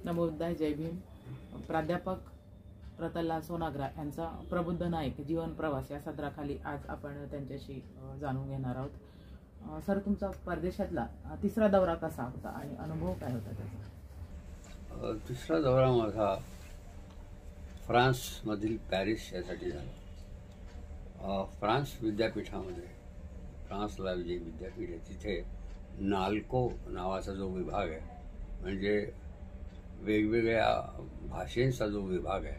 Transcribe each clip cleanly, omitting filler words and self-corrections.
नमो बुद्धाय, जय भीम. प्राध्यापक प्रतल्ला सोनाग्रा यांचा प्रबुद्ध नायक जीवन प्रवास या सदराखाली आज आपण त्यांच्याशी जाणून घेणार आहोत. सर, तुमचा परदेशातला तिसरा दौरा कसा होता आणि अनुभव काय होता त्याचा? तिसरा दौरा माझा फ्रान्समधील पॅरिस यासाठी झाला. फ्रान्स विद्यापीठामध्ये, फ्रान्सला जे विद्यापीठ आहे तिथे नाल्को नावाचा जो विभाग आहे, म्हणजे वेगवेगळ्या भाषेंचा जो विभाग आहे,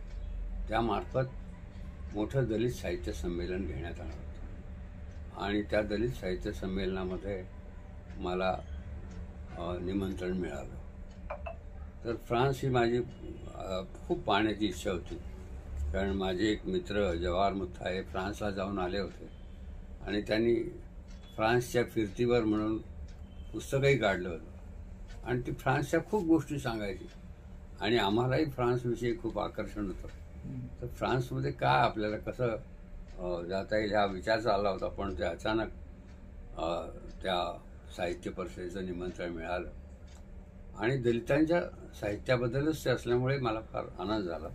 त्यामार्फत मोठं दलित साहित्य संमेलन घेण्यात आलं होतं. आणि त्या दलित साहित्य संमेलनामध्ये मला निमंत्रण मिळालं. तर फ्रान्स ही माझी खूप पाहण्याची इच्छा होती, कारण माझे एक मित्र जवाहर मुथा हे फ्रान्सला जाऊन आले होते आणि त्यांनी फ्रान्सच्या फिरतीवर म्हणून पुस्तकही काढलं होतं आणि ती फ्रान्सच्या खूप गोष्टी सांगायची आणि आम्हालाही फ्रान्सविषयी खूप आकर्षण होतं. तर फ्रान्समध्ये काय आपल्याला कसं जाता येईल हा विचार चालला होता, पण ते अचानक त्या साहित्य परिषदेचं निमंत्रण मिळालं आणि दलितांच्या साहित्याबद्दलच ते असल्यामुळे मला फार आनंद झाला.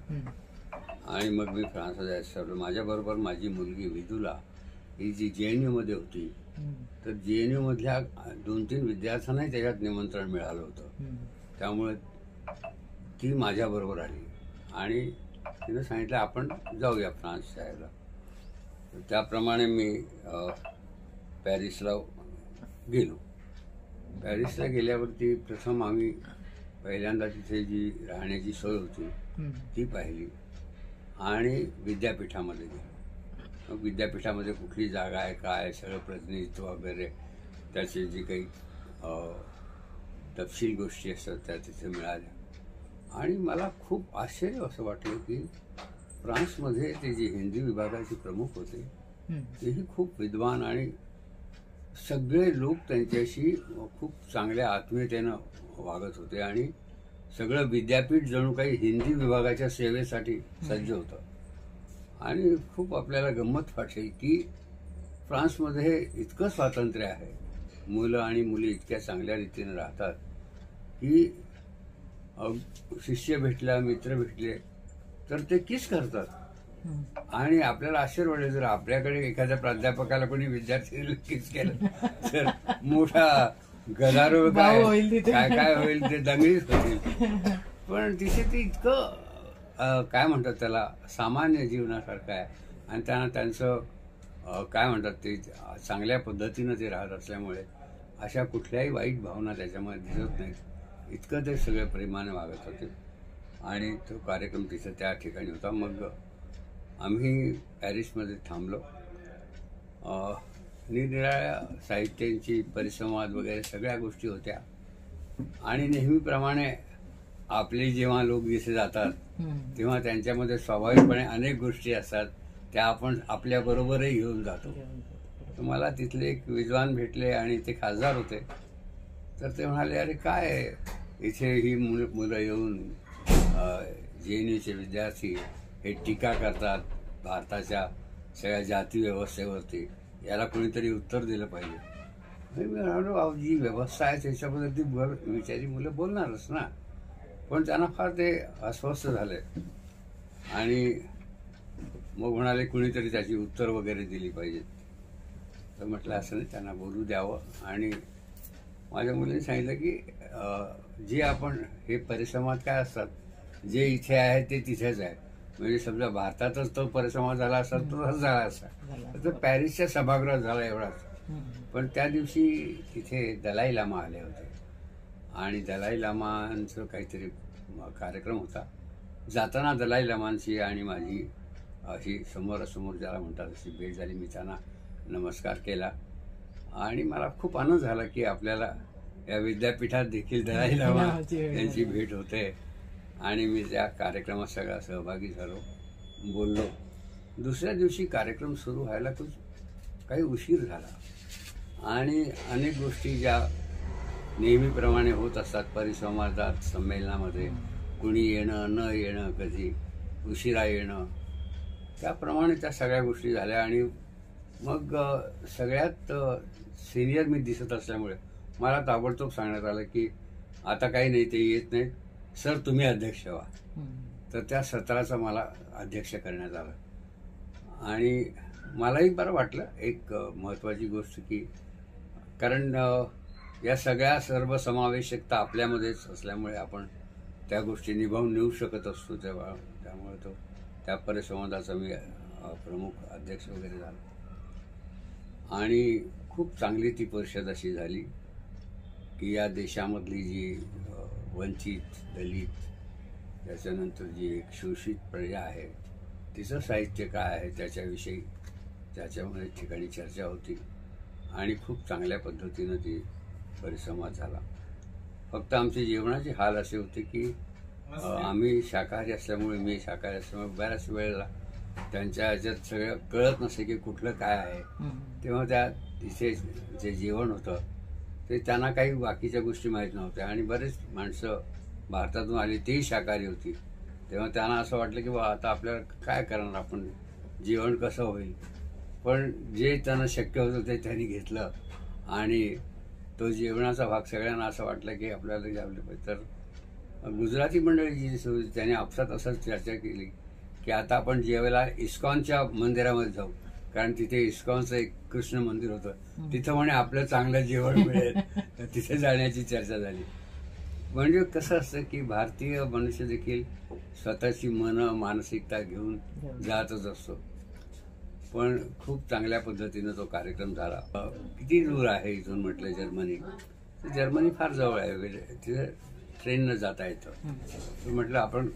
आणि मग मी फ्रान्सला जायचं ठरवलं. माझ्याबरोबर माझी मुलगी विदुला ही जी JNU मध्ये होती, तर JNU मधल्या 2-3 विद्यार्थ्यांनाही त्याच्यात निमंत्रण मिळालं होतं. त्यामुळे ती माझ्याबरोबर आली आणि तिनं सांगितलं आपण जाऊया फ्रान्स जायला. त्याप्रमाणे मी पॅरिसला गेलो. पॅरिसला गेल्यावरती प्रथम आम्ही पहिल्यांदा तिथे जी राहण्याची सोय होती ती पाहिली आणि विद्यापीठामध्ये गेलो. मग विद्यापीठामध्ये कुठली जागा आहे, काय सगळं प्रतिनिधित्व वगैरे त्याचे जी काही तपशील गोष्टी असतात त्या तिथे मिळाल्या. आणि मला खूप आश्चर्य असं वाटलं की फ्रान्समध्ये ते जे हिंदी विभागाचे प्रमुख होते तेही खूप विद्वान आणि सगळे लोक त्यांच्याशी खूप चांगल्या आत्मीयतेनं वागत होते आणि सगळं विद्यापीठ जणू काही हिंदी विभागाच्या सेवेसाठी सज्ज होतं. आणि खूप आपल्याला गंमत वाटेल की फ्रान्समध्ये इतकं स्वातंत्र्य आहे, मुलं आणि मुली इतक्या चांगल्या रीतीने राहतात की शिष्य भेटला, मित्र भेटले तर ते किस करतात. आणि आपल्याला आश्चर्य वाटेल जर आपल्याकडे एखाद्या प्राध्यापकाला कोणी विद्यार्थी किस केलं तर मोठा गदारोळ काय काय होईल, ते दंगलीच होतील. पण तिथे ते इतकं काय म्हणतात त्याला सामान्य जीवनासारखं आहे आणि त्यांना त्यांचं काय म्हणतात ते चांगल्या पद्धतीनं ते राहत असल्यामुळे अशा कुठल्याही वाईट भावना त्याच्यामध्ये दिसत नाहीत. इतकं ते सगळे प्रेमाने वागत होते. आणि तो कार्यक्रम तिथं त्या ठिकाणी होता. मग आम्ही पॅरिसमध्ये थांबलो. निरनिराळ्या साहित्यांची परिसंवाद वगैरे सगळ्या गोष्टी होत्या. आणि नेहमीप्रमाणे आपले जेव्हा लोक दिसे जातात तेव्हा त्यांच्यामध्ये स्वाभाविकपणे अनेक गोष्टी असतात, त्या आपण आपल्याबरोबरही घेऊन जातो. तर मला तिथले एक विद्वान भेटले आणि ते खासदार होते. तर ते म्हणाले, अरे काय इथे ही मुलं येऊन JNUचे विद्यार्थी हे टीका करतात भारताच्या सगळ्या जाती व्यवस्थेवरती, याला कोणीतरी उत्तर दिलं पाहिजे. मी म्हणालो, जी व्यवस्था आहे त्याच्याबद्दल ती विचारी मुलं बोलणारच ना. पण त्यांना फार ते अस्वस्थ झाले आणि मग म्हणाले कुणीतरी त्याची उत्तर वगैरे दिली पाहिजेत. तर म्हटलं असं नाही, त्यांना बोलू द्यावं. आणि माझ्या मुलीने सांगितलं की जे आपण हे परिसंवाद काय असतात, जे इथे आहे ते तिथेच आहे. म्हणजे समजा भारतातच तो परिसंवाद झाला असता तो झाला असता, तर पॅरिसच्या सभागृहात झाला एवढाच. पण त्या दिवशी तिथे दलाई लामा आले होते आणि दलाई लामांचं काहीतरी कार्यक्रम होता. जाताना दलाई लामांची आणि माझी अशी समोरासमोर ज्याला म्हणतात अशी भेट झाली. मी त्यांना नमस्कार केला आणि मला खूप आनंद झाला की आपल्याला या विद्यापीठात देखील दलाई लामा यांची भेट होते. आणि मी त्या कार्यक्रमात सगळा सहभागी झालो, बोललो. दुसऱ्या दिवशी कार्यक्रम सुरू व्हायला खूप काही उशीर झाला आणि अनेक गोष्टी ज्या नेहमीप्रमाणे होत असतात परिसंवादात, संमेलनामध्ये कुणी येणं न येणं, कधी उशिरा येणं, त्याप्रमाणे त्या सगळ्या गोष्टी झाल्या. आणि मग सगळ्यात सिनियर मी दिसत असल्यामुळे मला ताबडतोब सांगण्यात आलं की आता काही नाही, ते येत नाहीत, सर तुम्ही अध्यक्ष व्हा. तर त्या सत्राचा मला अध्यक्ष करण्यात आलं आणि मलाही बरं वाटलं. एक महत्त्वाची गोष्ट की कारण या सगळ्या सर्वसमावेशकता आपल्यामध्येच असल्यामुळे आपण त्या गोष्टी निभावून नेऊ शकत असतो तेव्हा. त्यामुळे त्या परिसंवादाचा मी प्रमुख अध्यक्ष वगैरे झालो आणि खूप चांगली ती परिषद अशी झाली की या देशामधली जी वंचित, दलित, त्याच्यानंतर जी एक शोषित प्रजा आहे तिचं साहित्य काय आहे त्याच्याविषयी त्याच्यामध्ये ठिकाणी चर्चा होती आणि खूप चांगल्या पद्धतीनं ती परिसंवाद झाला. फक्त आमचे जेवणाचे हाल असे होते की आम्ही शाकाहारी असल्यामुळे, मी शाकाहारी असल्यामुळे बऱ्याच वेळेला त्यांच्या ह्याच्यात सगळं कळत नसे की कुठलं काय आहे. तेव्हा त्या तिथे जे जेवण होतं ते त्यांना काही बाकीच्या गोष्टी माहीत नव्हत्या आणि बरेच माणसं भारतातून आली तेही शाकाहारी होती. तेव्हा त्यांना असं वाटलं की बा आता आपल्याला काय करणार, आपण जेवण कसं होईल. पण जे त्यांना शक्य होतं ते त्यांनी घेतलं आणि तो जेवणाचा भाग सगळ्यांना असं वाटलं की आपल्याला जेवलं पाहिजे. तर गुजराती मंडळी जी त्याने आपसात असंच चर्चा केली की आता आपण जेवायला इस्कॉनच्या मंदिरामध्ये जाऊ, कारण तिथे इस्कॉनचं एक कृष्ण मंदिर होतं, तिथं म्हणे आपलं चांगलं जेवण मिळेल. तिथे जाण्याची चर्चा झाली. म्हणजे कसं असतं की भारतीय मनुष्य देखील स्वतःची मानसिकता घेऊन जातच असतो. पण खूप चांगल्या पद्धतीनं तो कार्यक्रम झाला. किती दूर आहे इथून म्हटलं जर्मनी, जर्मनी फार जवळ आहे वगैरे, तिथे ट्रेननं जाता येतं. म्हटलं आपण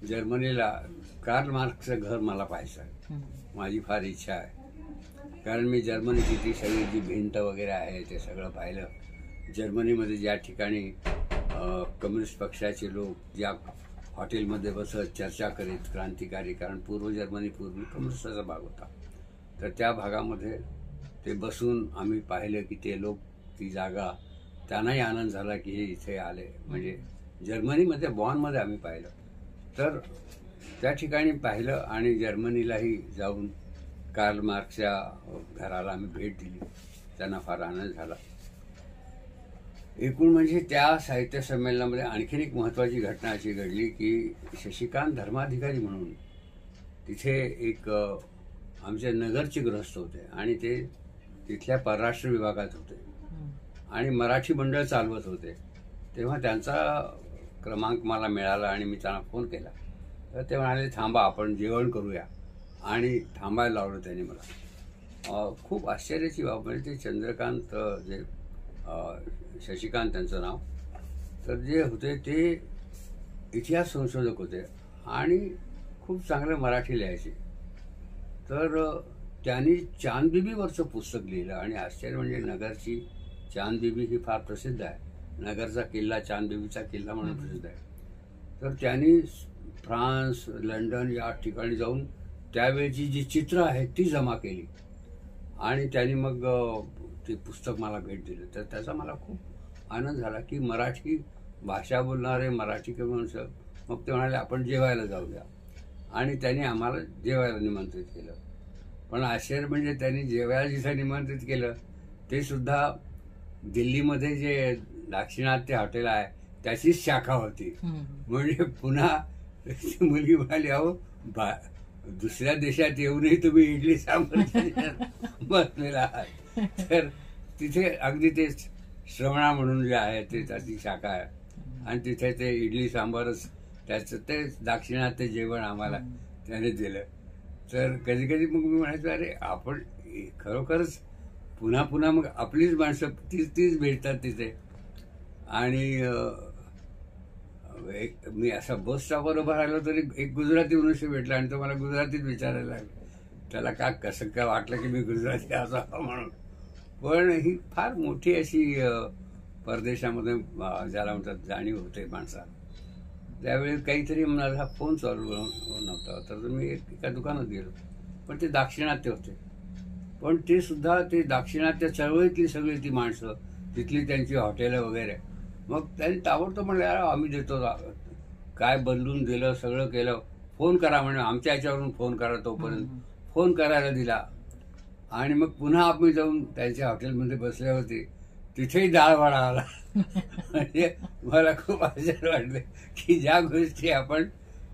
जर्मनीला कार्ल मार्क्सचं घर मला पाहायचं, माझी फार इच्छा आहे. कारण मी जर्मनीची ती सगळी जी भिंत वगैरे आहे ते सगळं पाहिलं. जर्मनीमध्ये ज्या ठिकाणी कम्युनिस्ट पक्षाचे लोक ज्या हॉटेलमध्ये बसत चर्चा करीत, क्रांतिकारी, कारण पूर्व जर्मनी पूर्वी कम्युनिस्टाचा भाग होता, तर त्या भागामध्ये ते बसून आम्ही पाहिलं की ते लोक, ती जागा, त्यांनाही आनंद झाला की हे इथे आले. म्हणजे जर्मनीमध्ये बॉनमध्ये आम्ही पाहिलं. तर त्या ठिकाणी पाहिलं आणि जर्मनीलाही जाऊन कार्ल मार्क्सच्या घराला आम्ही भेट दिली. त्यांना फार आनंद झाला. एकूण म्हणजे त्या साहित्य संमेलनामध्ये आणखीन एक महत्त्वाची घटना अशी घडली की शशिकांत धर्माधिकारी म्हणून तिथे एक आमचे नगरचे गृहस्थ होते आणि ते तिथल्या परराष्ट्र विभागात होते आणि मराठी मंडळ चालवत होते. तेव्हा त्यांचा क्रमांक मला मिळाला आणि मी त्यांना फोन केला. तर ते म्हणाले थांबा आपण जेवण करूया, आणि थांबायला लावलं त्यांनी मला. खूप आश्चर्याची बाब म्हणजे ते चंद्रकांत, जे शशिकांत त्यांचं नाव, तर जे होते ते इतिहास संशोधक होते आणि खूप चांगलं मराठी लिहायचे. तर त्यांनी चांदबिबीवरचं पुस्तक लिहिलं आणि आश्चर्य म्हणजे नगरची चांदबिबी ही फार प्रसिद्ध आहे. नगरचा किल्ला चांदबिबीचा किल्ला म्हणून प्रसिद्ध आहे. तर त्यांनी फ्रान्स, लंडन या ठिकाणी जाऊन त्यावेळची जी चित्र आहेत ती जमा केली आणि त्यांनी मग ते पुस्तक मला भेट दिलं. तर त्याचा मला खूप आनंद झाला की मराठी भाषा बोलणारे मराठी माणसं. मग ते म्हणाले आपण जेवायला जाऊया आणि त्यांनी आम्हाला जेवायला निमंत्रित केलं. पण आश्चर्य म्हणजे त्यांनी जेवायला जिथं निमंत्रित केलं ते सुद्धा दिल्लीमध्ये जे दाक्षिणात्य हॉटेल आहे त्याचीच शाखा होती. म्हणजे पुन्हा मुलगी म्हणाली अहो दुसऱ्या देशात येऊनही तुम्ही इडली सांबार बसलेला आहात. तर तिथे अगदी ते श्रवणा म्हणून जे आहे ते त्याची शाखा आहे आणि तिथे ते इडली सांबारच त्याचं ते दाक्षिणात्य जेवण आम्हाला त्याने दिलं. तर कधी कधी मग मी म्हणायचो अरे आपण खरोखरच पुन्हा पुन्हा मग आपलीच माणसं तीच भेटतात तिथे. आणि मी असा बस स्टॉपवर उभा राहिलो तरी एक गुजराती मनुष्य भेटला आणि तो मला गुजरातीत विचारायला लागला. त्याला का कसं काय वाटलं की मी गुजराती असावं म्हणून. पण ही फार मोठी अशी परदेशामध्ये ज्याला म्हणतात जाणीव होते माणसाला. त्यावेळी काहीतरी माझा फोन चालू नव्हता तर मी एका दुकानात गेलो, पण ते दाक्षिणात्य होते. पण ते सुद्धा ते दाक्षिणात्य चळवळीतली सगळी ती माणसं, तिथली त्यांची हॉटेलं वगैरे. मग त्यांनी ताबडतोब म्हणलं यार आम्ही देतो, काय बदलून दिलं, सगळं केलं. फोन करा म्हणे, आमच्या ह्याच्यावरून फोन करा. तोपर्यंत फोन करायला दिला आणि मग पुन्हा आम्ही जाऊन त्यांच्या हॉटेलमध्ये बसल्यावरती तिथेही डाळ वडा आला. म्हणजे मला खूप आश्चर्य वाटले की ज्या गोष्टी आपण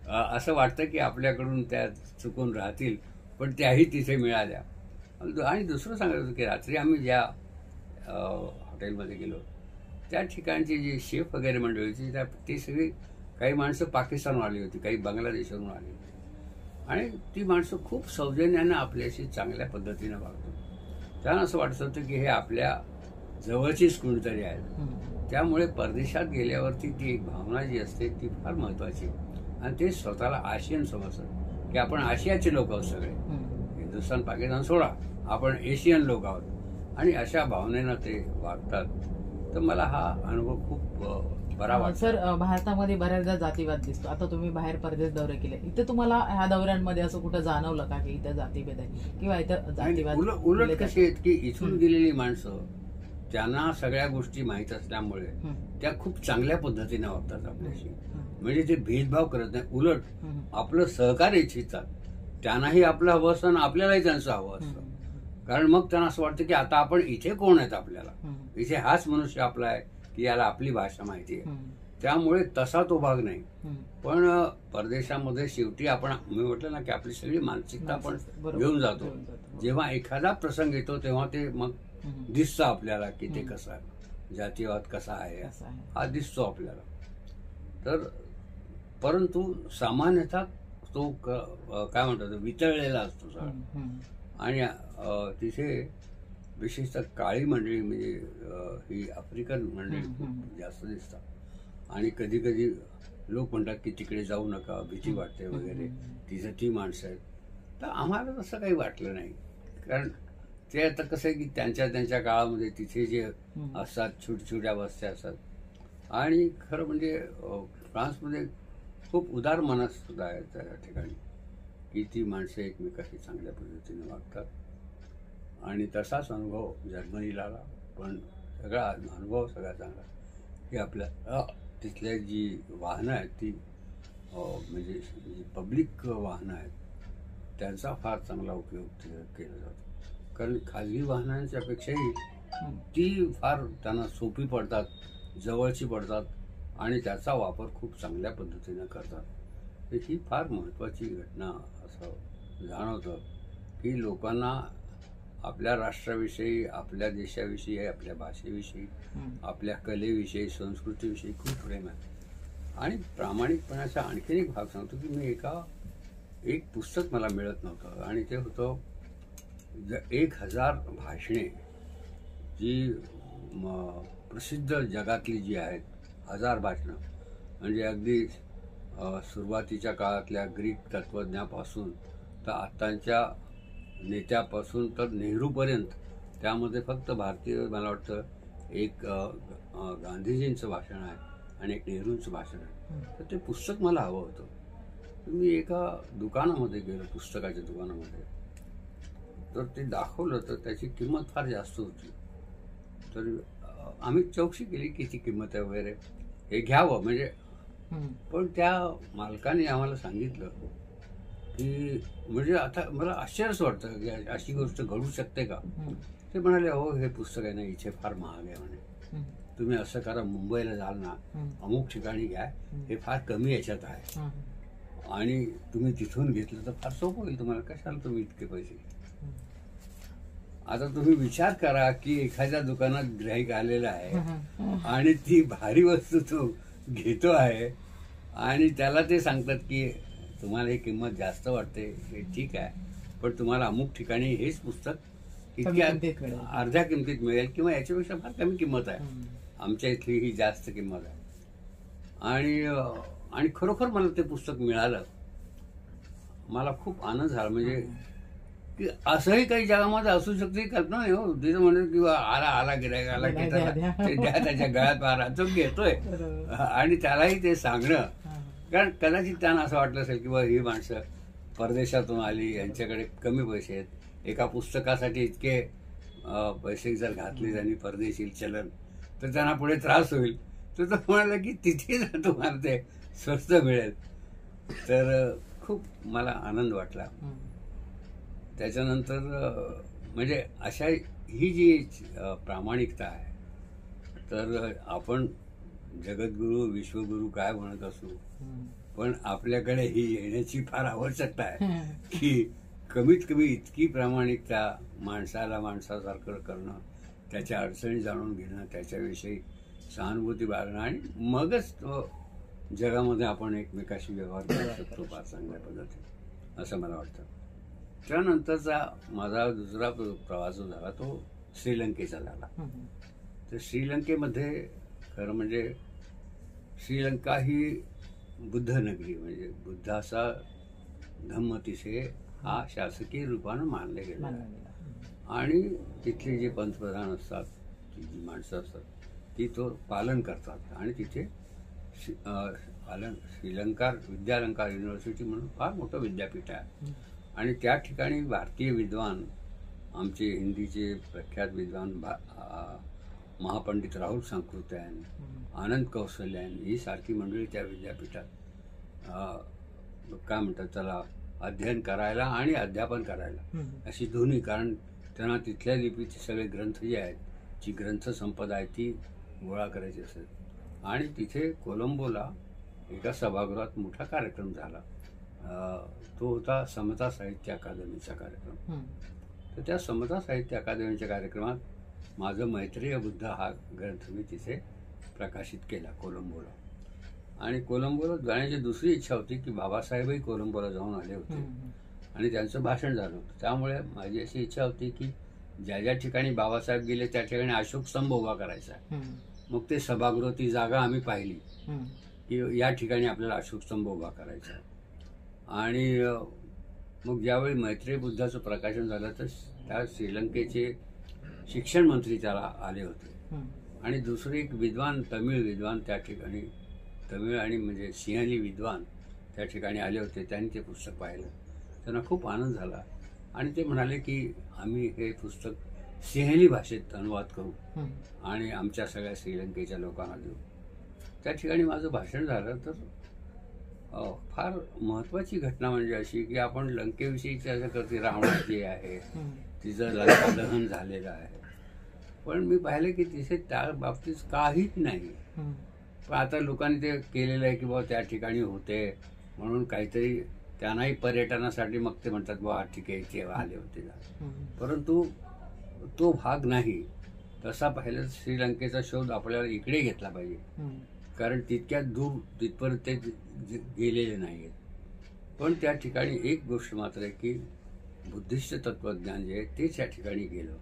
असं वाटतं की आपल्याकडून त्या चुकून राहतील, पण त्याही तिथे मिळाल्या. आणि दुसरं सांगायचं होतं की रात्री आम्ही ज्या हॉटेलमध्ये गेलो त्या ठिकाणची जी शेफ वगैरे मंडळी होती ती सगळी काही माणसं पाकिस्तानहून आली होती, काही बांगलादेशवरून आली होती. आणि ती माणसं खूप सौजन्यानं आपल्याशी चांगल्या पद्धतीनं वागतात. त्यांना असं वाटत होतं की हे आपल्या जवळचीच कोणीतरी आहेत. त्यामुळे परदेशात गेल्यावरती ती एक भावना जी असते ती फार महत्वाची. आणि ते स्वतःला आशियन समजतात की आपण आशियाचे लोक आहोत सगळे, हिंदुस्थान पाकिस्तान सोडा, आपण एशियन लोक आहोत. आणि अशा भावनेनं ते वागतात. तर मला हा अनुभव खूप बरा वाटतो. सर, भारतामध्ये बऱ्याचदा जातीवाद दिसतो. आता तुम्ही बाहेर परदेश दौरे केले, इथे तुम्हाला ह्या दौऱ्यांमध्ये असं कुठं जाणवलं का की इथं जातीभेद आहे किंवा इथं जातीवाद? उलट कशी आहेत की इथून गेलेली माणसं त्यांना सगळ्या गोष्टी माहीत असल्यामुळे त्या खूप चांगल्या पद्धतीने वागतात आपल्याशी. म्हणजे ते भेदभाव करत नाही, उलट आपलं सहकार्य इच्छितात. त्यांनाही आपलं हवं असतं आणि आपल्यालाही त्यांचं हवं असतं. कारण मग त्यांना असं वाटतं की आता आपण इथे कोण आहेत, आपल्याला इथे हाच मनुष्य आपला आहे की याला आपली भाषा माहिती आहे. त्यामुळे तसा तो भाग नाही. पण परदेशामध्ये शेवटी आपण, मी म्हटलं ना की आपली सगळी मानसिकता आपण घेऊन जातो. जेव्हा एखादा प्रसंग येतो तेव्हा ते मग दिसतं आपल्याला की ते कसं आहे, जातीवाद कसा आहे हा दिसतो आपल्याला. तर परंतु सामान्यतः तो काय म्हणतात वितळलेला असतो सगळा. आणि तिथे विशेषतः काळी मंडळी म्हणजे ही आफ्रिकन मंडळी खूप जास्त दिसतात. आणि कधी कधी लोक म्हणतात की तिकडे जाऊ नका, भीती वाटते वगैरे, तिथे ती माणसं आहेत. तर आम्हाला तसं काही वाटलं नाही. कारण ते आता कसं आहे की त्यांच्या काळामध्ये तिथे जे असतात छोट्या वस्त्या असतात. आणि खरं म्हणजे फ्रान्समध्ये खूप उदार माणूस सुद्धा आहेत त्या ठिकाणी की ती माणसं एकमेकाशी चांगल्या पद्धतीने वागतात. आणि तसाच अनुभव जर्मनीला आला. पण सगळा अनुभव सगळा चांगला की आपल्या तिथल्या जी वाहनं आहेत ती म्हणजे जी पब्लिक वाहनं आहेत त्यांचा फार चांगला उपयोग केला जातो. कारण खाजगी वाहनांच्या पेक्षाही ती फार त्यांना सोपी पडतात, जवळची पडतात आणि त्याचा वापर खूप चांगल्या पद्धतीनं करतात. तर ही फार महत्त्वाची घटना असं जाणवतं की लोकांना आपल्या राष्ट्राविषयी, आपल्या देशाविषयी, आपल्या भाषेविषयी, आपल्या कलेविषयी, संस्कृतीविषयी खूप प्रेम आहे. आणि प्रामाणिकपणाचा आणखीन एक भाग सांगतो की मी एक पुस्तक मला मिळत नव्हतं आणि ते होतं 1000 भाषणे जी प्रसिद्ध जगातली जी आहेत 1000 भाषणं. म्हणजे अगदी सुरुवातीच्या काळातल्या ग्रीक तत्त्वज्ञापासून तर आत्ताच्या नेत्यापासून तर नेहरूपर्यंत त्यामध्ये फक्त भारतीय मला वाटतं एक गांधीजींचं भाषण आहे आणि एक नेहरूंचं भाषण आहे. तर ते पुस्तक मला हवं होतं. तर मी एका दुकानामध्ये गेलो, पुस्तकाच्या दुकानामध्ये. तर ते दाखवलं तर त्याची किंमत फार जास्त होती. तर आम्ही चौकशी केली किती किंमत आहे वगैरे, हे घ्यावं म्हणजे. पण त्या मालकाने आम्हाला सांगितलं की म्हणजे आता मला आश्चर्यच वाटतं की अशी गोष्ट घडू शकते का. ते म्हणाले हो हे पुस्तक आहे ना इथे फार महाग आहे म्हणे, तुम्ही असं करा मुंबईला जाल ना अमुक ठिकाणी घ्या, हे फार कमी याच्यात आहे आणि तुम्ही तिथून घेतलं तर फार सोपं होईल तुम्हाला, कशाला तुम्ही इतके पैसे. आता तुम्ही विचार करा की एखाद्या दुकानात ग्राहक आलेला आहे आणि ती भारी वस्तू तो घेतो आहे आणि त्याला ते सांगतात की तुम्हाला ही किंमत जास्त वाटते, हे ठीक आहे, पण तुम्हाला अमुक ठिकाणी हेच पुस्तक इतक्या अर्ध्या किमतीत मिळेल किंवा याच्यापेक्षा फार कमी किंमत आहे, आमच्या इथली ही जास्त किंमत आहे. आणि खरोखर मला ते पुस्तक मिळालं. मला खूप आनंद झाला. म्हणजे की असंही काही जगामध्ये असू शकते कल्पना नाही हो. तिथं म्हणत किंवा आला गिरायक आला की ते द्या त्याच्या गळ्यात मारा, तो घेतोय आणि त्यालाही ते सांगणं. कारण कदाचित त्यांना असं वाटलं असेल की ही माणसं परदेशातून आली, यांच्याकडे कमी पैसे आहेत, एका पुस्तकासाठी इतके पैसे जर घातले त्यांनी परदेशी चलन तर त्यांना पुढे त्रास होईल. तर तो म्हणाला की तिथे तुम्हाला ते स्वस्त मिळेल. तर खूप मला आनंद वाटला. त्याच्यानंतर म्हणजे अशा ही जी प्रामाणिकता आहे तर आपण जगद्गुरू विश्वगुरू काय म्हणत असू, पण आपल्याकडे ही येण्याची फार आवश्यकता आहे की कमीत कमी इतकी प्रामाणिकता, माणसाला माणसासारखं करणं, त्याच्या अडचणी जाणून घेणं, त्याच्याविषयी सहानुभूती बाळगणं, आणि मगच तो जगामध्ये आपण एकमेकाशी व्यवहार करू शकतो फार चांगल्या पद्धतीने, असं मला वाटतं. त्यानंतरचा माझा दुसरा प्रवास जो झाला तो श्रीलंकेचा झाला. तर श्रीलंकेमध्ये खरं म्हणजे श्रीलंका ही बुद्ध नगरी, म्हणजे बुद्धाचा धम्म तिथे हा शासकीय रूपानं मानले गेला आहे. आणि तिथले जे पंतप्रधान असतात, ती जी माणसं असतात ती तो पालन करतात. आणि तिथे श्रीलंका विद्यालंकार युनिव्हर्सिटी म्हणून फार मोठं विद्यापीठ आहे. आणि त्या ठिकाणी भारतीय विद्वान, आमचे हिंदीचे प्रख्यात विद्वान महापंडित राहुल सांकृत्यायन, आनंद कौशल्यायन ही सारखी मंडळी त्या विद्यापीठात काय म्हणतात त्याला अध्ययन करायला आणि अध्यापन करायला, अशी दोन्ही. कारण त्यांना तिथल्या लिपीचे सगळे ग्रंथ जे आहेत, जी ग्रंथसंपदा आहे ती गोळा करायची असेल. आणि तिथे कोलंबोला एका सभागृहात मोठा कार्यक्रम झाला. तो होता समता साहित्य अकादमीचा कार्यक्रम. तर त्या समता साहित्य अकादमीच्या कार्यक्रमात माझं मैत्रेय बुद्ध हा ग्रंथ मी तिथे प्रकाशित केला कोलंबोला. आणि कोलंबोला जाण्याची दुसरी इच्छा होती की बाबासाहेबही कोलंबोला जाऊन आले होते आणि त्यांचं भाषण झालं होतं. त्यामुळे माझी अशी इच्छा होती की ज्या ज्या ठिकाणी बाबासाहेब गेले त्या ठिकाणी अशोक स्तंभ उभा करायचा. मग ते सभागृह, ती जागा आम्ही पाहिली की या ठिकाणी आपल्याला अशोक स्तंभ उभा करायचा आहे. आणि मग ज्यावेळी मैत्रेय बुद्धाचं प्रकाशन झालं तर त्या श्रीलंकेचे शिक्षण मंत्री त्याला आले होते. आणि दुसरे एक विद्वान, तमिळ विद्वान त्या ठिकाणी, तमिळ आणि म्हणजे सिंहली विद्वान त्या ठिकाणी आले होते. त्यांनी ते पुस्तक पाहिलं. त्यांना खूप आनंद झाला आणि ते म्हणाले की आम्ही हे पुस्तक सिंहली भाषेत अनुवाद करू आणि आमच्या सगळ्या श्रीलंकेच्या लोकांना देऊ. त्या ठिकाणी माझं भाषण झालं. तर फार महत्त्वाची घटना म्हणजे अशी की आपण लंकेविषयी चर्चा करते, रावणाची आहे, तिचं लंका दहन झालेलं आहे. पण मी पाहिलं की तिथे त्या बाबतीत काहीच नाही. पण आता लोकांनी ते केलेलं आहे की बाबा त्या ठिकाणी होते म्हणून काहीतरी त्यांनाही पर्यटनासाठी मग ते म्हणतात बाबा ठीक आहे ते आले होते. परंतु तो भाग नाही. तसा पाहिलं श्रीलंकेचा शोध आपल्याला इकडे घेतला पाहिजे, कारण तितक्यात दूर तिथपर्यंत ते गेलेले नाही आहेत. पण त्या ठिकाणी एक गोष्ट मात्र आहे की बुद्धिस्ट तत्त्वज्ञान जे आहे तेच त्या ठिकाणी गेलं.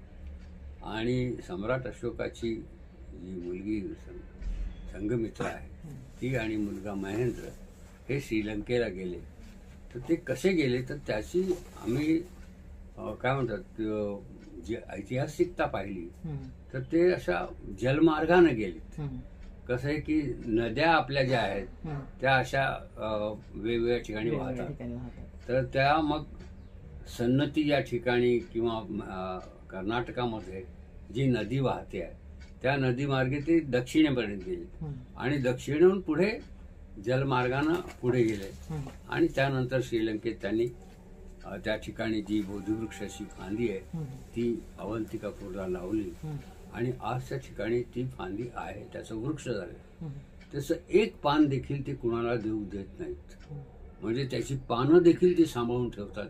आणि सम्राट अशोकाची जी मुलगी संघमित्र आहे ती आणि मुलगा महेंद्र हे श्रीलंकेला गेले. तर ते कसे गेले तर त्याची आम्ही काय म्हणतात जी ऐतिहासिकता पाहिली तर ते अशा जलमार्गाने गेलेत. कसं आहे की नद्या आपल्या ज्या आहेत त्या अशा वेगवेगळ्या ठिकाणी वाहतात. तर त्या मग सन्नती या ठिकाणी किंवा कर्नाटकामध्ये जी नदी वाहते आहे त्या नदीमार्गे ते दक्षिणेपर्यंत गेले आणि दक्षिणेहून पुढे जलमार्गानं पुढे गेले. आणि त्यानंतर श्रीलंकेत त्यांनी त्या ठिकाणी जी बोधिवृक्षाची फांदी आहे ती अवंतिकापूरला लावली आणि आज त्या ठिकाणी ती फांदी आहे, त्याचं वृक्ष झालं. त्याचं एक पान देखील ते कुणाला देऊ देत नाहीत. म्हणजे त्याची पानं देखील ते सांभाळून ठेवतात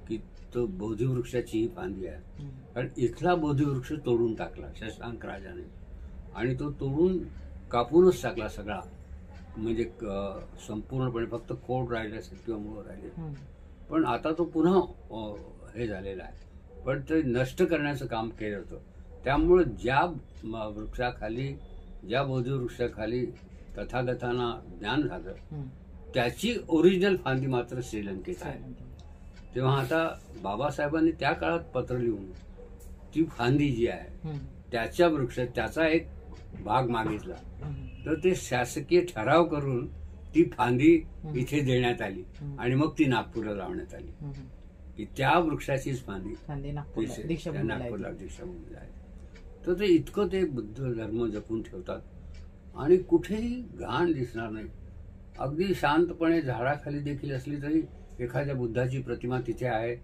की तो बोधिवृक्षाची ही फांदी आहे. कारण इथला बोधिवृक्ष तोडून टाकला शशांक राजाने आणि तो तोडून कापूनच टाकला सगळा. म्हणजे संपूर्णपणे फक्त खोड राहिले असेल किंवा मूळ राहिले. पण आता तो पुन्हा हे झालेला आहे. पण ते नष्ट करण्याचं काम केलं होतं. त्यामुळे ज्या वृक्षाखाली, ज्या बोधिवृक्षाखाली तथागतांना ज्ञान झालं त्याची ओरिजिनल फांदी मात्र श्रीलंकेत आहे. तेव्हा आता बाबासाहेबांनी त्या काळात पत्र लिहून ती फांदी जी आहे त्याच्या वृक्ष त्याचा एक भाग मागितला. तर ते शासकीय ठराव करून ती फांदी इथे देण्यात आली आणि मग ती नागपूरला लावण्यात आली की त्या वृक्षाचीच फांदी नागपूरला दीक्षाभूमीला आहे. तर ते इतकं ते बुद्ध धर्म जपून ठेवतात आणि कुठेही घाण दिसणार नाही. अगदी शांतपणे झाडाखाली देखील असली तरी एखाद्या बुद्धाची प्रतिमा तिथे आहे.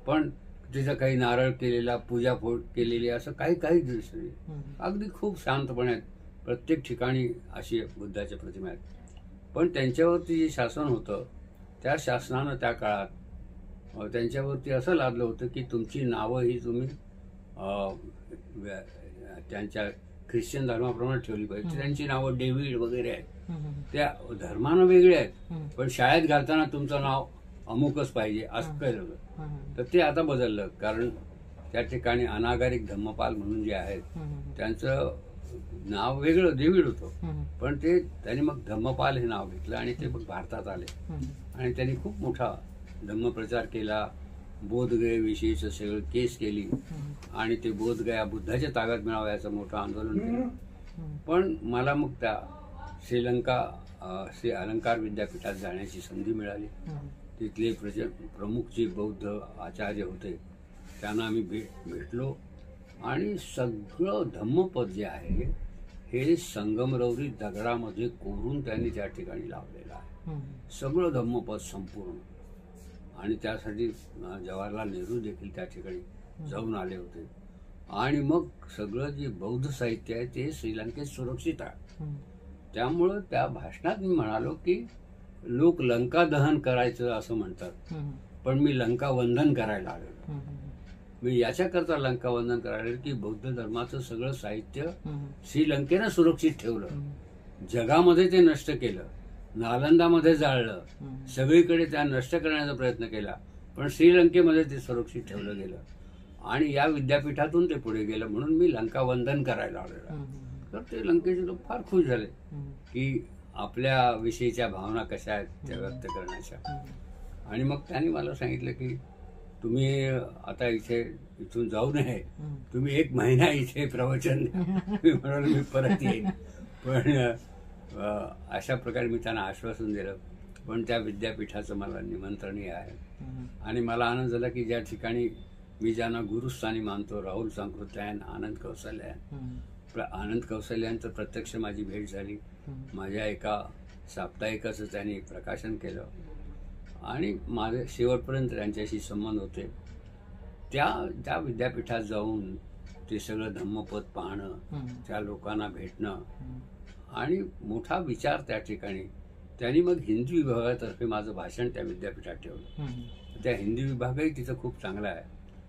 पण तिथं काही नारळ केलेला, पूजा केलेली, असं काही काही दिसत नाही. अगदी खूप शांतपणे आहेत. प्रत्येक ठिकाणी अशी बुद्धाच्या प्रतिमा आहेत. पण त्यांच्यावरती जे शासन होतं, त्या शासनानं त्या काळात त्यांच्यावरती असं लादलं होतं की तुमची नावं ही तुम्ही त्यांच्या ख्रिश्चन धर्माप्रमाणे ठेवली पाहिजे. त्यांची नावं डेव्हिड वगैरे आहेत, त्या धर्मानं वेगळे आहेत, पण शाळेत घालताना तुमचं नाव अमुकच पाहिजे असं केलं होतं. तर ते आता बदललं, कारण त्या ठिकाणी अनागारिक धम्मपाल म्हणून जे आहेत त्यांचं नाव वेगळं डेव्हिड होतं, पण ते त्यांनी मग धम्मपाल हे नाव घेतलं आणि ते मग भारतात आले आणि त्यांनी खूप मोठा धम्मप्रचार केला. बोधगयेविषयीचं सगळं केस केली आणि ते बोधगया बुद्धाच्या ताब्यात मिळावं याचं मोठं आंदोलन केलं. पण मला मग त्या श्री अलंकार विद्यापीठात जाण्याची संधी मिळाली. तिथले प्रमुख जे बौद्ध आचार्य होते त्यांना आम्ही भेटलो आणि सगळं धम्मपद जे आहे हे संगमरवरी दगडामध्ये कोरून त्यांनी त्या ठिकाणी लावलेलं आहे. सगळं धम्मपद संपूर्ण. आणि त्यासाठी जवाहरलाल नेहरू देखील त्या ठिकाणी जाऊन आले होते. आणि मग सगळं जे बौद्ध साहित्य आहे ते श्रीलंकेत सुरक्षित आहे. त्यामुळं त्या भाषणात मी म्हणालो की लोक लंका दहन करायचं असं म्हणतात, पण मी लंका वंदन करायला आलेलो. मी याच्याकरता लंका वंदन करायला की बौद्ध धर्माचं सगळं साहित्य श्रीलंकेनं सुरक्षित ठेवलं, जगामध्ये ते नष्ट केलं, नालंदामध्ये जाळलं, सगळीकडे त्या नष्ट करण्याचा प्रयत्न केला, पण श्रीलंकेमध्ये ते सुरक्षित ठेवलं गेलं आणि या विद्यापीठातून ते पुढे गेलं. म्हणून मी लंका वंदन करायला आलेलो. तर ते लंकेचे लोक फार खुश झाले की आपल्या विषयीच्या भावना कशा आहेत त्या व्यक्त करण्याच्या. आणि मग त्यांनी मला सांगितलं की तुम्ही आता इथून जाऊ नये, तुम्ही 1 महिना इथे प्रवचन द्या. मी म्हणालो मी परत येईन. पण अशा प्रकारे मी त्यांना आश्वासन दिलं. पण त्या विद्यापीठाचं मला निमंत्रणही आहे आणि मला आनंद झाला की ज्या ठिकाणी मी ज्यांना गुरुस्थानी मानतो, राहुल सांकृत्यायन, आनंद कौशल्यांचं प्रत्यक्ष माझी भेट झाली. माझ्या एका साप्ताहिकाचं त्यांनी प्रकाशन केलं आणि माझे शेवटपर्यंत त्यांच्याशी संबंध होते. त्या विद्यापीठात जाऊन ते सगळं धम्मपद पाहणं, त्या लोकांना भेटणं आणि मोठा विचार त्या ठिकाणी. त्यांनी मग हिंदी विभागातर्फे माझं भाषण त्या विद्यापीठात ठेवलं. त्या हिंदी विभागही तिथं खूप चांगला आहे.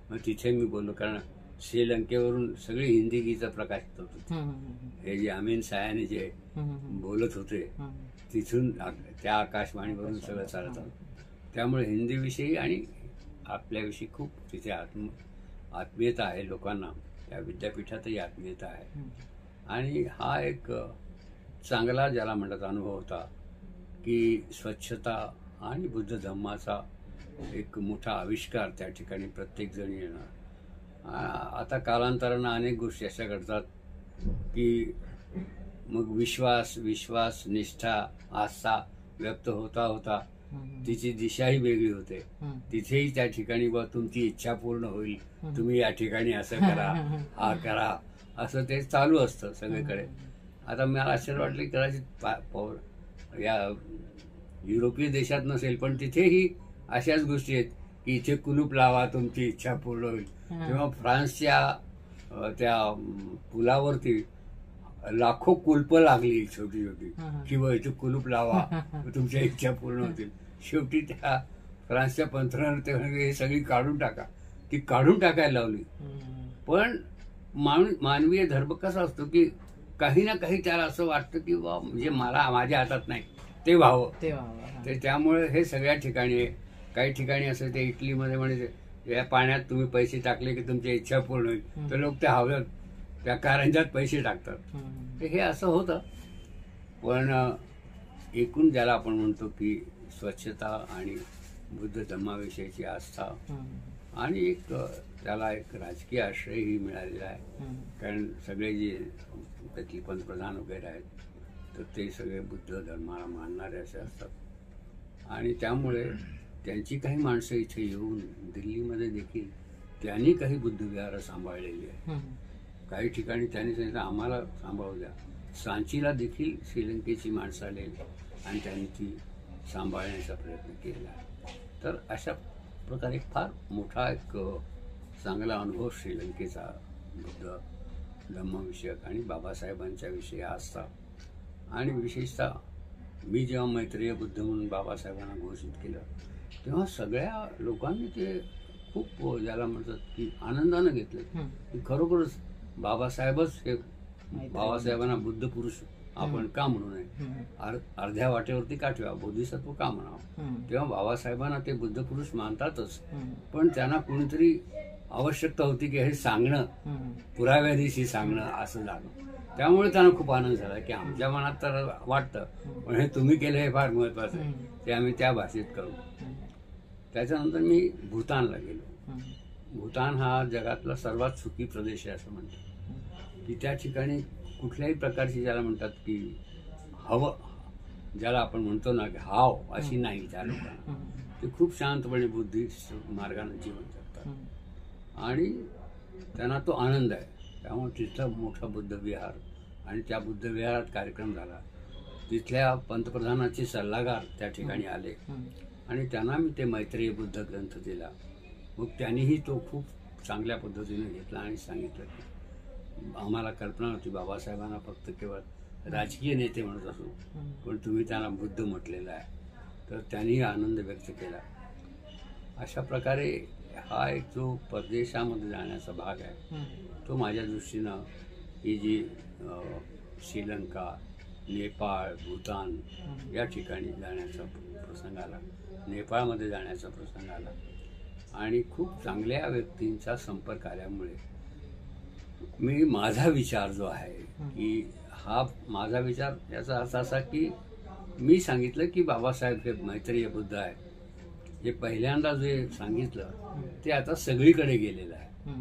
मग तिथे मी बोललो, कारण श्रीलंकेवरून सगळी हिंदी गीतं प्रकाशित होत होती. हे जे अमीन सायाने जे बोलत होते तिथून त्या आकाशवाणीवरून सगळं चालत होतं. त्यामुळे हिंदीविषयी आणि आपल्याविषयी खूप तिथे आत्मीयता आहे लोकांना. त्या विद्यापीठातही आत्मीयता आहे. आणि हा एक चांगला ज्याला म्हणतात अनुभव होता की स्वच्छता आणि बुद्ध धम्माचा एक मोठा आविष्कार त्या ठिकाणी प्रत्येक जण येणार. आता कालांतरानं अनेक गोष्टी अशा घडतात की मग विश्वास, निष्ठा, आस्था व्यक्त होता होता तिची दिशाही वेगळी होते. तिथेही त्या ठिकाणी बा तुमची इच्छा पूर्ण होईल, तुम्ही या ठिकाणी असं करा, हा करा, असं ते चालू असतं सगळीकडे. आता मला आश्चर्य वाटलं की कदाचित या युरोपीय देशात नसेल, पण तिथेही अशाच गोष्टी आहेत की इथे कुलूप लावा, तुमची इच्छा पूर्ण होईल. तेव्हा फ्रान्सच्या त्या पुलावरती लाखो कुलपं लागली छोटी छोटी, किंवा इथे कुलूप लावा तुमच्या इच्छा पूर्ण होतील. शेवटी त्या फ्रान्सच्या पंतप्रधानानं ते हे सगळी काढून टाका, ती काढून टाकायला लावली. पण मानवीय धर्म कसा असतो की काही ना काही त्याला असं वाटतं की बा म्हणजे मला माझ्या हातात नाही, ते व्हावं. ते त्यामुळे हे सगळ्या ठिकाणी, काही ठिकाणी असं ते इटलीमध्ये म्हणजे या पाण्यात तुम्ही पैसे टाकले की तुमची इच्छा पूर्ण होईल, तर लोक त्या हव्यात त्या कारंजात पैसे टाकतात. हे असं होतं. पण एकूण ज्याला आपण म्हणतो की स्वच्छता आणि बुद्ध धम्माविषयीची आस्था आणि एक त्याला एक राजकीय आश्रयही मिळालेला आहे. कारण सगळे जे त्यातले पंतप्रधान वगैरे आहेत तर ते सगळे बुद्ध धर्माला मानणारे असे असतात आणि त्यामुळे त्यांची काही माणसं इथे येऊन दिल्लीमध्ये देखील त्यांनी काही बुद्धविहार सांभाळलेली आहे. काही ठिकाणी त्यांनी सांगितलं आम्हाला सांभाळू द्या. सांचीला देखील श्रीलंकेची माणसं आलेली आणि त्यांनी ती सांभाळण्याचा प्रयत्न केला. तर अशा प्रकारे फार मोठा एक चांगला अनुभव श्रीलंकेचा बुद्ध धम्मविषयक आणि बाबासाहेबांच्या विषयी असता. आणि विशेषतः मी जेव्हा मैत्रीय बुद्ध म्हणून बाबासाहेबांना घोषित केलं तेव्हा सगळ्या लोकांनी ते खूप ज्याला म्हणतात की आनंदानं घेतलं की खरोखरच बाबासाहेबच हे बाबासाहेबांना बुद्ध पुरुष आपण का म्हणू नये, अर्ध्या वाटेवरती का ठेवा, बोधिसत्व का म्हणावं. तेव्हा बाबासाहेबांना ते बुद्ध पुरुष मानतातच, पण त्यांना कोणीतरी आवश्यकता होती की हे सांगणं, पुराव्यादिशी सांगणं असं झालं. त्यामुळे त्यांना खूप आनंद झाला की आमच्या मनात तर वाटतं पण हे तुम्ही केलं हे फार महत्वाचं आहे, ते आम्ही त्या भाषेत करू. त्याच्यानंतर मी भूतानला गेलो. भूतान हा जगातला सर्वात सुखी प्रदेश आहे असं म्हणतात की त्या ठिकाणी कुठल्याही प्रकारची ज्याला म्हणतात की हवं, ज्याला आपण म्हणतो ना की हाव अशी नाही त्या लोकांना. ते खूप शांतपणे बुद्धिस्ट मार्गाने जीवन जगतात आणि त्यांना तो आनंद आहे. त्यामुळे तिथला मोठा बुद्ध विहार आणि त्या बुद्ध विहारात कार्यक्रम झाला. तिथल्या पंतप्रधानाचे सल्लागार त्या ठिकाणी आले आणि त्यांना मी ते मैत्रेय बुद्ध ग्रंथ दिला. मग त्यांनीही तो खूप चांगल्या पद्धतीने घेतला आणि सांगितलं की आम्हाला कल्पना होती बाबासाहेबांना फक्त केवळ राजकीय नेते म्हणत असू, पण तुम्ही त्यांना बुद्ध म्हटलेलं आहे. तर त्यांनी आनंद व्यक्त केला. अशा प्रकारे हा एक जो परदेशामध्ये जाण्याचा भाग आहे तो माझ्या दृष्टीनं ही जी श्रीलंका, नेपाळ, भूतान या ठिकाणी जाण्याचा प्रसंग आला, नेपाळमध्ये जाण्याचा प्रसंग आला आणि खूप चांगल्या व्यक्तींचा संपर्क आल्यामुळे मी माझा विचार जो आहे की हा माझा विचार याचा अर्थ असा की मी सांगितलं की बाबासाहेब हे मैत्रेय बुद्ध आहे. जे पहिल्यांदा जे सांगितलं ते आता सगळीकडे गेलेलं आहे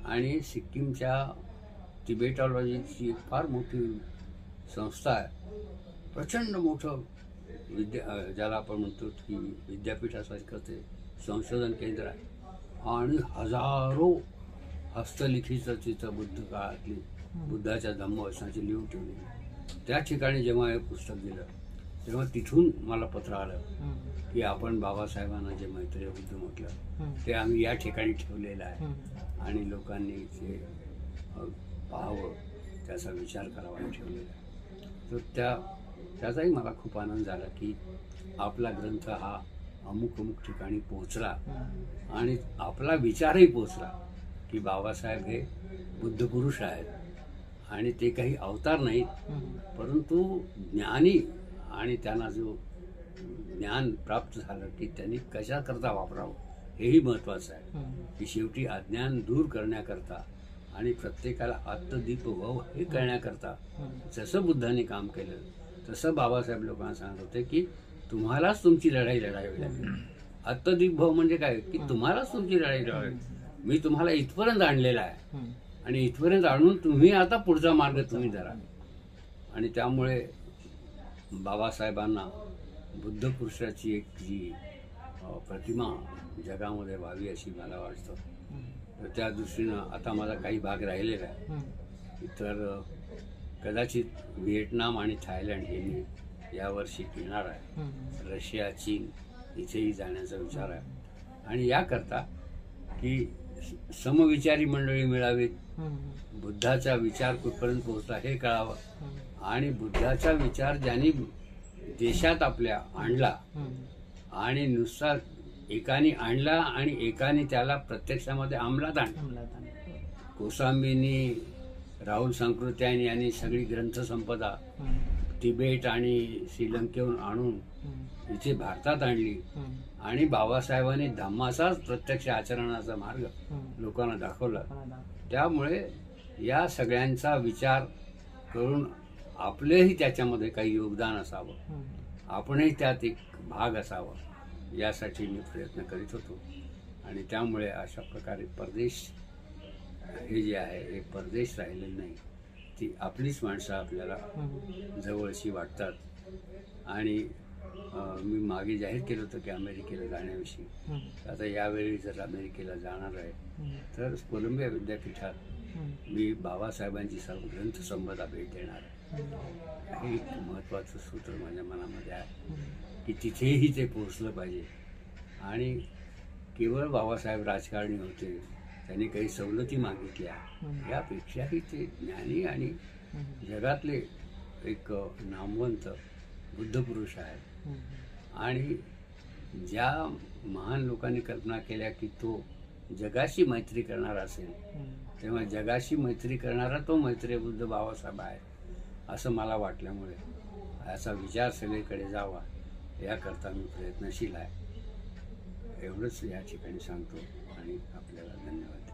आणि सिक्कीमच्या तिबेटॉलॉजीची एक फार मोठी संस्था आहे. प्रचंड मोठं ज्याला आपण म्हणतो की विद्यापीठासारखं ते संशोधन केंद्र आहे आणि हजारो हस्तलिखित तिथं बुद्ध काळातली बुद्धाच्या धम्मवचनाची लिहून ठेवली. त्या ठिकाणी जेव्हा हे पुस्तक दिलं तेव्हा तिथून मला पत्र आलं की आपण बाबासाहेबांना जे मैत्रेय बुद्ध म्हटलं ते आम्ही या ठिकाणी ठेवलेलं आहे आणि लोकांनी ते पाहावं, त्याचा विचार करावा आणि ठेवलेला आहे. तर त्याचाही मला खूप आनंद झाला की आपला ग्रंथ हा अमुक अमुक ठिकाणी पोहोचला आणि आपला विचारही पोहोचला की बाबासाहेब हे बुद्ध पुरुष आहेत आणि ते काही अवतार नाहीत, परंतु ज्ञानी आणि त्यांना जो ज्ञान प्राप्त झालं की त्यांनी कशा करता वापरावं हेही महत्वाचं आहे. की शेवटी अज्ञान दूर करण्याकरता आणि प्रत्येकाला आत्मदीप व्हाव हे करण्याकरता जसं बुद्धांनी काम केलं तसं बाबासाहेब लोकांना सांगत होते की तुम्हालाच तुमची लढाई लढावी लागेल. आत्मदीप भाव म्हणजे काय की तुम्हालाच तुमची लढाई लढावी. मी तुम्हाला इथपर्यंत आणलेला आहे आणि इथपर्यंत आणून तुम्ही आता पुढचा मार्ग तुम्ही धरा. आणि त्यामुळे बाबासाहेबांना बुद्ध पुरुषाची एक जी प्रतिमा जगामध्ये व्हावी अशी मला वाटतं. तर त्या दृष्टीनं आता माझा काही भाग राहिलेला आहे. तर कदाचित व्हिएटनाम आणि थायलंड हे मी यावर्षी येणार आहे. रशिया, चीन इथेही जाण्याचा विचार आहे आणि याकरता की समविचारी मंडळी मिळावीत, बुद्धाचा विचार कुठपर्यंत पोहोचला हे कळावं आणि बुद्धाचा विचार ज्यांनी देशात आपल्या आणला आणि नुसता एकाने आणला आणि एकाने त्याला प्रत्यक्षामध्ये अंमलात आणला. कोसांबींनी, राहुल सांकृत्यायन यांनी सगळी ग्रंथसंपदा तिबेट आणि श्रीलंकेहून आणून इथे भारतात आणली आणि बाबासाहेबांनी धम्माचाच प्रत्यक्ष आचरणाचा मार्ग लोकांना दाखवला. त्यामुळे या सगळ्यांचा विचार करून आपलेही त्याच्यामध्ये काही योगदान असावं, आपणही त्यात एक भाग असावा यासाठी मी प्रयत्न करीत होतो. आणि त्यामुळे अशा प्रकारे परदेश हे जे आहे हे परदेश राहिलेलं नाही, ती आपलीच माणसं आपल्याला जवळची वाटतात. आणि मी मागे जाहीर केलं होतं की अमेरिकेला जाण्याविषयी. आता यावेळी जर अमेरिकेला जाणार आहे तर कोलंबिया विद्यापीठात मी बाबासाहेबांची सर्व ग्रंथसंपदा भेट देणार आहे. हे एक महत्त्वाचं सूत्र माझ्या मनामध्ये आहे की तिथेही ते पोहोचलं पाहिजे. आणि केवळ बाबासाहेब राजकारणी होते त्यांनी काही सवलती मागितल्या, यापेक्षाही ते ज्ञानी आणि जगातले एक नामवंत बुद्धपुरुष आहेत. आणि ज्या महान लोकांनी कल्पना केल्या की तो जगाशी मैत्री करणारा असेल, तेव्हा जगाशी मैत्री करणारा तो मैत्रीय बुद्ध बाबासाहेब आहे असं मला वाटल्यामुळे याचा विचार सगळीकडे जावा याकरता मी प्रयत्नशील आहे. एवढंच या ठिकाणी सांगतो आणि आपल्याला धन्यवाद.